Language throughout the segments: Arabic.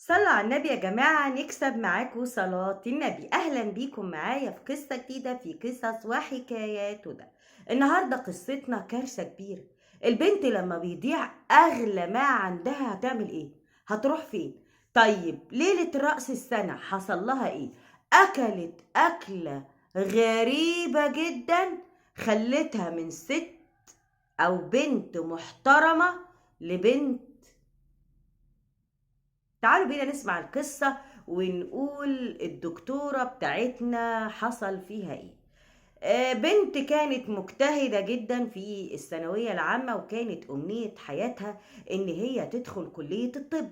صلوا على النبي يا جماعة نكسب معاكم صلاة النبي. أهلا بيكم معايا في قصة جديدة في قصص وحكايات وده. النهاردة قصتنا كارثة كبيرة. البنت لما بيضيع أغلى ما عندها هتعمل إيه؟ هتروح فين؟ طيب ليلة رأس السنة حصل لها إيه؟ أكلت أكلة غريبة جدا خلتها من ست أو بنت محترمة لبنت. تعالوا بينا نسمع القصة ونقول الدكتورة بتاعتنا حصل فيها ايه. بنت كانت مجتهدة جدا في الثانوية العامة، وكانت أمنية حياتها إن هي تدخل كلية الطب.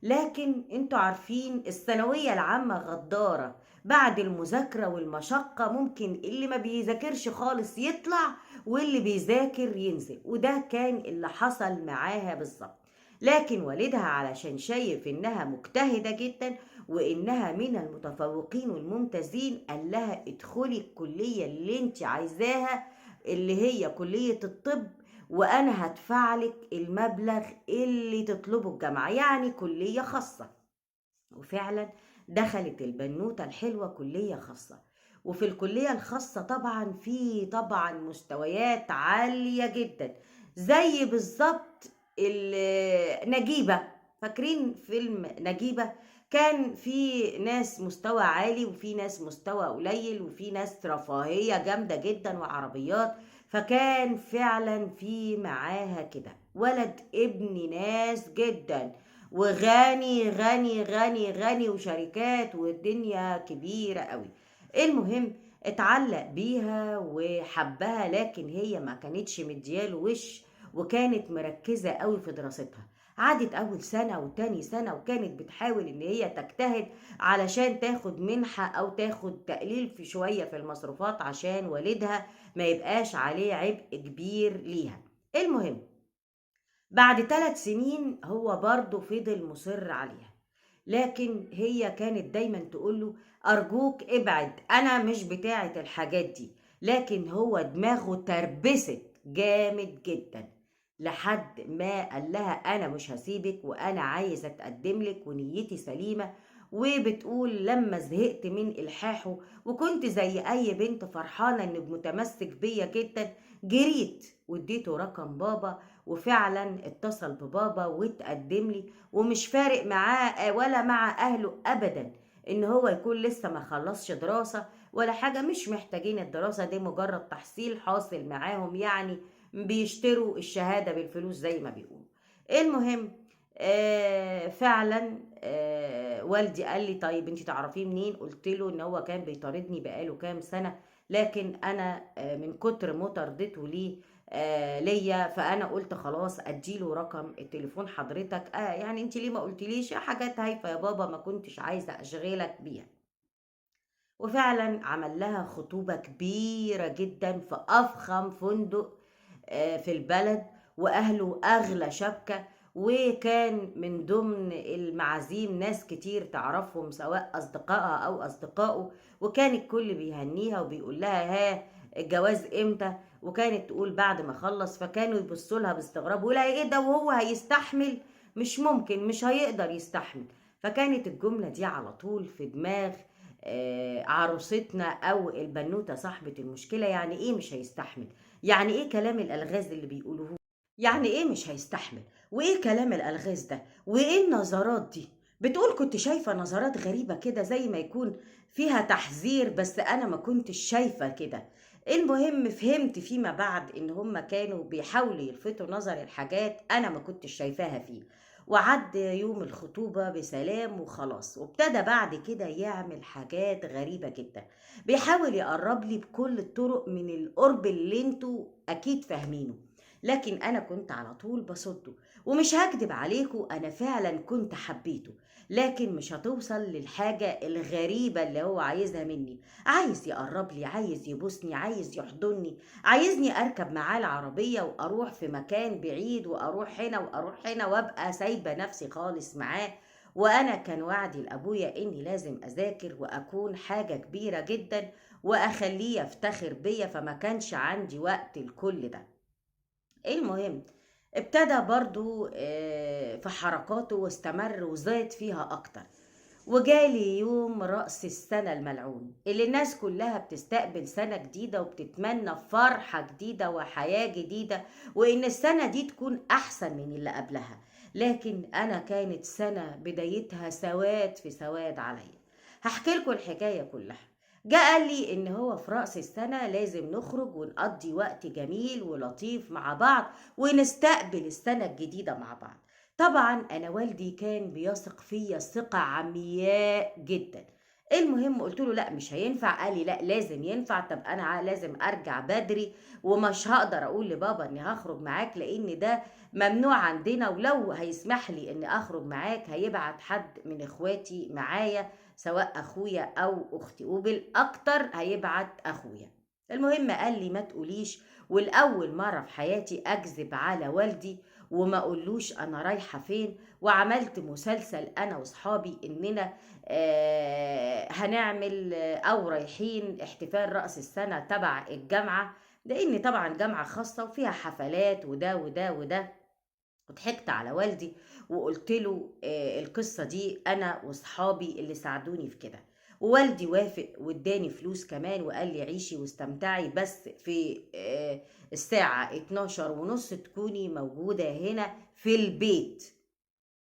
لكن انتوا عارفين الثانوية العامة غدارة. بعد المذاكرة والمشقة ممكن اللي ما بيذاكرش خالص يطلع، واللي بيذاكر ينزل، وده كان اللي حصل معاها بالظبط. لكن والدها علشان شايف إنها مجتهدة جدا وإنها من المتفوقين والممتازين قال لها ادخلي الكلية اللي انت عايزاها، اللي هي كلية الطب، وأنا هدفعلك المبلغ اللي تطلبه الجامعة، يعني كلية خاصة. وفعلا دخلت البنوتة الحلوة كلية خاصة. وفي الكلية الخاصة طبعا مستويات عالية جدا، زي بالظبط نجيبة. فاكرين فيلم نجيبة؟ كان في ناس مستوى عالي وفي ناس مستوى قليل وفي ناس رفاهية جامدة جدا وعربيات. فكان فعلا في معاها كده ولد ابن ناس جدا، وغني غني غني غني وشركات والدنيا كبيرة قوي. المهم اتعلق بيها وحبها، لكن هي ما كانتش مدياله وش، وكانت مركزة قوي في دراستها. عادت أول سنة وتاني سنة وكانت بتحاول إن هي تجتهد علشان تاخد منحة أو تاخد تقليل في شوية في المصروفات عشان والدها ما يبقاش عليه عبء كبير ليها. المهم بعد 3 سنين هو برضه فضل مصر عليها، لكن هي كانت دايما تقوله أرجوك ابعد، أنا مش بتاعة الحاجات دي. لكن هو دماغه تربست جامد جدا، لحد ما قال لها أنا مش هسيبك وأنا عايزة أتقدم لك ونيتي سليمة. وبتقول لما زهقت من إلحاحه وكنت زي أي بنت فرحانة إنه متمسك بيا جدا، جريت واديته رقم بابا، وفعلا اتصل ببابا واتقدم لي، ومش فارق معاه ولا مع اهله ابدا ان هو يكون لسه ما خلصش دراسة ولا حاجة. مش محتاجين الدراسة دي، مجرد تحصيل حاصل معاهم، يعني بيشتروا الشهادة بالفلوس زي ما بيقولوا. المهم فعلا والدي قال لي طيب انتي تعرفيه منين؟ قلت له ان هو كان بيطاردني بقاله كام سنة، لكن انا من كتر مطاردته ليا فانا قلت خلاص اديله رقم التليفون حضرتك. يعني انت ليه ما قلتليش؟ حاجات هايفه يا بابا ما كنتش عايزه اشغلك بيها. وفعلا عمل لها خطوبه كبيره جدا في افخم فندق في البلد، واهله اغلى شبكه. وكان من ضمن المعازيم ناس كتير تعرفهم سواء اصدقائها او اصدقائه، وكان الكل بيهنيها وبيقول لها ها الجواز امتى؟ وكانت تقول بعد ما خلص، فكانوا يبصوا لها باستغراب ولا ايه ده وهو هيستحمل؟ مش ممكن، مش هيقدر يستحمل. فكانت الجملة دي على طول في دماغ عروستنا او البنوتة صاحبة المشكلة. يعني ايه مش هيستحمل؟ يعني ايه كلام الالغاز اللي بيقولوه؟ يعني ايه مش هيستحمل؟ وايه كلام الالغاز ده؟ وايه النظرات دي؟ بتقول كنت شايفة نظرات غريبة كده زي ما يكون فيها تحذير، بس انا ما كنتش شايفة كده. المهم فهمت فيما بعد ان هم كانوا بيحاولوا يلفتوا نظر الحاجات انا ما كنتش شايفاها فيه. وعدى يوم الخطوبة بسلام وخلاص، وابتدى بعد كده يعمل حاجات غريبة جدا. بيحاول يقرب لي بكل الطرق من القرب اللي انتوا اكيد فاهمينه، لكن انا كنت على طول بصده. ومش هكدب عليكم انا فعلا كنت حبيته، لكن مش هتوصل للحاجة الغريبة اللي هو عايزها مني. عايز يقرب لي، عايز يبوسني، عايز يحضني، عايزني اركب معاه العربية واروح في مكان بعيد واروح هنا واروح هنا وابقى سايبة نفسي خالص معاه. وانا كان وعدي لابويا اني لازم اذاكر واكون حاجة كبيرة جدا واخليه يفتخر بيا، فما كانش عندي وقت لكل ده. المهم ابتدى برضو في حركاته واستمر وزاد فيها أكتر. وجالي يوم رأس السنة الملعون اللي الناس كلها بتستقبل سنة جديدة وبتتمنى فرحة جديدة وحياة جديدة، وإن السنة دي تكون أحسن من اللي قبلها. لكن أنا كانت سنة بدايتها سواد في سواد عليا. هحكي لكم الحكاية كلها. جاء قال لي إن هو في رأس السنة لازم نخرج ونقضي وقت جميل ولطيف مع بعض ونستقبل السنة الجديدة مع بعض. طبعا انا والدي كان بيثق فيا ثقة عمياء جدا. المهم قلت له لا مش هينفع. قال لي لا لازم ينفع. طب انا لازم ارجع بدري ومش هقدر اقول لبابا اني هخرج معاك لان ده ممنوع عندنا، ولو هيسمح لي اني اخرج معاك هيبعت حد من اخواتي معايا، سواء اخويا او اختي، وبالاكتر هيبعت اخويا. المهم قال لي ما تقوليش، والاول مرة في حياتي اكذب على والدي وما اقولوش انا رايحه فين. وعملت مسلسل انا واصحابي اننا هنعمل او رايحين احتفال راس السنه تبع الجامعه، لان طبعا جامعه خاصه وفيها حفلات وده وده وده. وضحكت على والدي وقلت له القصة دي أنا وصحابي اللي ساعدوني في كده. ووالدي وافق واداني فلوس كمان وقال لي عيشي واستمتعي، بس في الساعة 12 ونص تكوني موجودة هنا في البيت،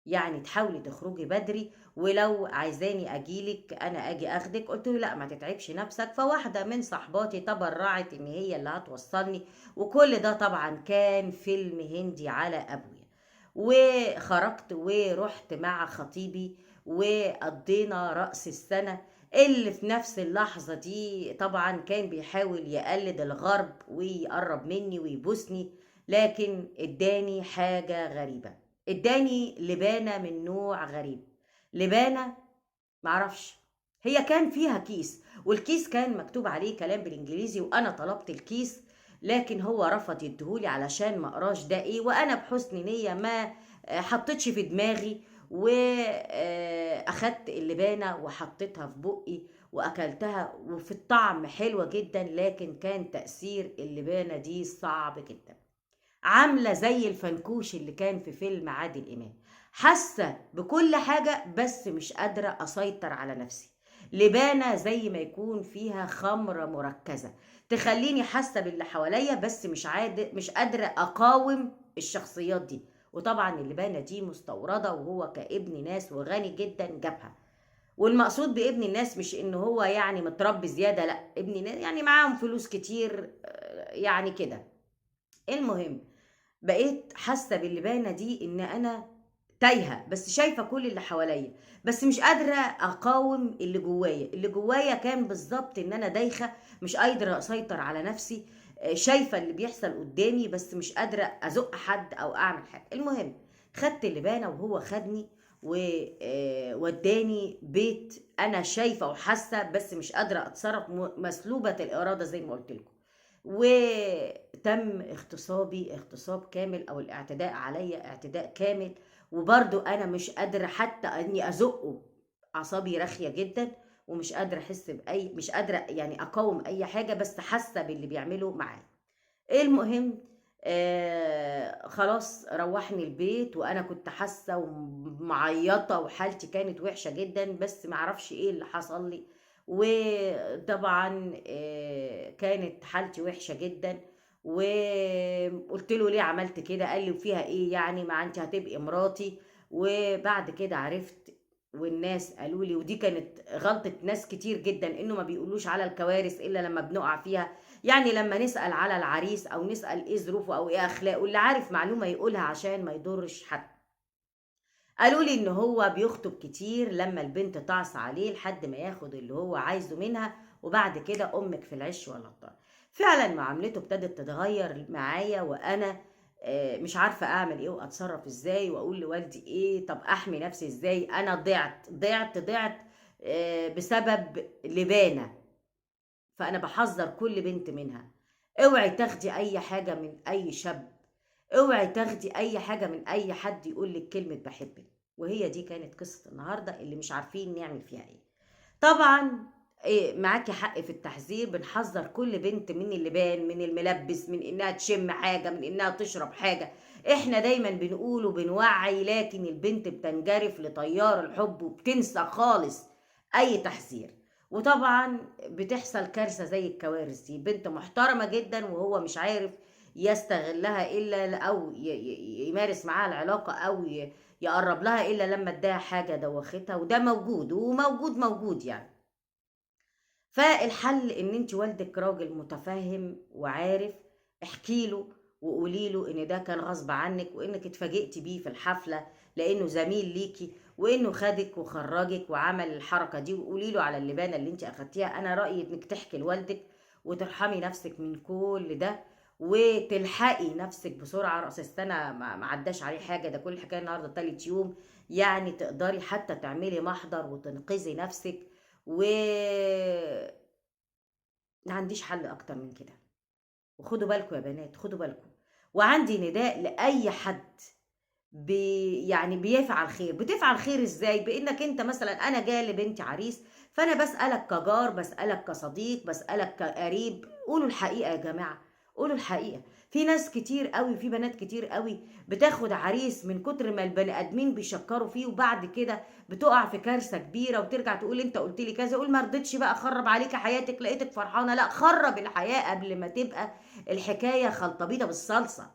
يعني تحاولي تخرجي بدري، ولو عايزاني اجيلك انا اجي اخدك. قلت له لا ما تتعبش نفسك. فواحده من صحباتي تبرعت ان هي اللي هتوصلني. وكل ده طبعا كان فيلم هندي على ابويا. وخرجت ورحت مع خطيبي وقضينا رأس السنة، اللي في نفس اللحظة دي طبعا كان بيحاول يقلد الغرب ويقرب مني ويبوسني، لكن اداني حاجة غريبة. اداني لبانة من نوع غريب. لبانة معرفش، هي كان فيها كيس والكيس كان مكتوب عليه كلام بالانجليزي، وانا طلبت الكيس لكن هو رفض يديهولي علشان ما اقراش ده ايه. وانا بحسن نية ما حطيتش في دماغي، واخدت اللبانة وحطيتها في بقي واكلتها، وفي الطعم حلوة جدا، لكن كان تأثير اللبانة دي صعب جدا. عاملة زي الفنكوش اللي كان في فيلم عادل إمام، حاسة بكل حاجة بس مش قادرة أسيطر على نفسي. لبانة زي ما يكون فيها خمرة مركزة تخليني حاسة باللي حواليا بس مش قادرة أقاوم الشخصيات دي. وطبعا اللبانة دي مستوردة وهو كابن ناس وغني جدا جابها. والمقصود بابن الناس مش ان هو يعني متربي زيادة، لا ابن ناس يعني معاهم فلوس كتير يعني كده. المهم بقيت حاسه باللبانه دي ان انا تايهه بس شايفه كل اللي حواليا، بس مش قادره اقاوم اللي جوايا. اللي جوايا كان بالظبط ان انا دايخه، مش قادره اسيطر على نفسي. شايفه اللي بيحصل قدامي بس مش قادره ازق حد او اعمل حاجه. المهم خدت اللبانه وهو خدني ووداني بيت انا شايفه وحاسه بس مش قادره اتصرف، مسلوبه الاراده زي ما قلت لكم. وتم اغتصابي اغتصاب كامل، او الاعتداء عليا اعتداء كامل، وبرضو انا مش قادره حتى اني ازقه. اعصابي راخيه جدا ومش قادره احس باي، مش قادره يعني اقاوم اي حاجه، بس حاسه باللي بيعمله معايا. المهم خلاص روحني البيت وانا كنت حاسه ومعيطه وحالتي كانت وحشه جدا، بس معرفش ايه اللي حصل لي. وطبعا كانت حالتي وحشه جدا. وقلت له ليه عملت كده؟ قال لي وفيها ايه يعني، ما انت هتبقي مراتي. وبعد كده عرفت والناس قالوا لي، ودي كانت غلطة ناس كتير جدا، انه ما بيقولوش على الكوارث الا لما بنقع فيها. يعني لما نسأل على العريس او نسأل ايه ظروفه او ايه اخلاقه، اللي عارف معلومة يقولها عشان ما يضرش حد. قالوا لي ان هو بيخطب كتير لما البنت تعصى عليه لحد ما ياخد اللي هو عايزه منها، وبعد كده امك في العش ولا الطار. فعلا معاملته ابتدت تتغير معايا، وانا مش عارفة اعمل ايه واتصرف ازاي واقول لوالدي ايه. طب احمي نفسي ازاي؟ انا ضعت بسبب لبانة. فانا بحذر كل بنت منها، اوعي تاخدي اي حاجة من اي شاب، اوعي تاخدي اي حاجة من اي حد يقول لك كلمة بحبك. وهي دي كانت قصة النهاردة اللي مش عارفين نعمل فيها ايه. طبعا معاكِ حق في التحذير، بنحذّر كل بنت من اللبان، من الملبّس، من إنها تشم حاجة، من إنها تشرب حاجة. إحنا دايمًا بنقول وبنوعّي، لكن البنت بتنجرف لتيار الحب وبتنسى خالص أي تحذير. وطبعًا بتحصل كارثة زي الكوارث دي، بنت محترمة جدًا وهو مش عارف يستغلّها إلا أو يمارس معاها العلاقة أو يقرّب لها إلا لمّا ادّاها حاجة دوّختها، وده موجود، وموجود يعني. فالحل إن أنتِ والدِك راجل مُتفهِّم وعارف، احكي له وقولي له إن ده كان غصب عنِّك وإنِّك اتفاجئتِ بيه في الحفلة لإنه زميل ليكِ، وإنه خدِك وخرّجِك وعمل الحركة دي، وقولي له على اللبانة اللي أنتِ أخدتيها. أنا رأيي إنِّك تحكي لوالدِك وترحمي نَفْسِك من كل ده، وتلحقي نَفْسِك بسرعة. رأس السَنة ما عدّاش عليه حاجة، ده كل الحكاية النهارده تالت يوم، يعني تقدري حتى تعملي محضر وتنقذي نَفْسِك. و ما عنديش حل أكتر من كده. وخدوا بالكم يا بنات، خدوا بالكم. وعندي نداء لأي حد يعني بيفعل خير. بتفعل خير إزاي؟ بإنك أنت مثلًا أنا جاية لبنتي عريس، فأنا باسألك كجار، باسألك كصديق، باسألك كقريب. قولوا الحقيقة يا جماعة، قولوا الحقيقة. في ناس كتير أوي، في بنات كتير أوي بتاخد عريس من كتر ما البني آدمين بيشكّروا فيه، وبعد كده بتُقع في كارثة كبيرة وترجع تقول أنت قُلت لي كذا. قُل ما رضيتش بقى أخرّب عليكِ حياتِك، لقيتِك فرحانة. لأ، خرّب الحياة قبل ما تبقى الحكاية خلطبيطة بالصلصة.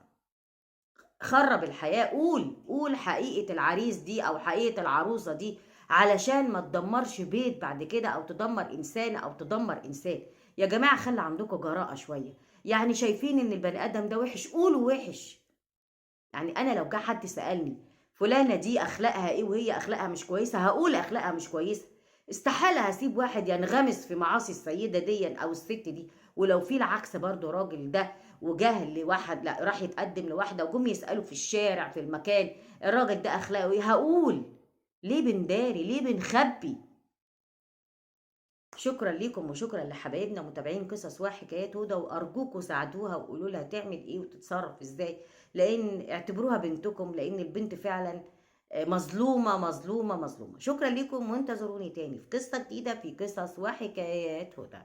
خرّب الحياة. قول حقيقة العريس دي أو حقيقة العروسة دي، علشان ما تدمّرش بيت بعد كده أو تدمّر إنسانة أو تدمّر إنسان. يا جماعة خلّي عندكم جراءة شوية. يعني شايفين إن البني آدم ده وِحِش، قولوا وِحِش. يعني أنا لو جه حد سألني فلانة دي أخلاقها إيه وهي أخلاقها مش كويسة، هاقول أخلاقها مش كويسة. استحالة هاسيب واحد ينغمس في معاصي السيدة ديًّا أو الست دي. ولو في العكس برضه الراجل ده وجه لواحد لأ راح يتقدم لواحدة وجُم يسألوا في الشارع في المكان الراجل ده أخلاقه إيه، هاقول. ليه بنداري، ليه بنخبّي؟ شكرًا ليكم وشكرًا لحبايبنا متابعين قصص وحكايات هدى، وأرجوكم ساعدوها وقولوا لها تعمل إيه وتتصرّف إزاي. لإن اعتبروها بنتكم، لإن البنت فعلًا مظلومة، مظلومة، مظلومة. شكرًا ليكم وانتظروني تاني في قصة جديدة في قصص وحكايات هدى.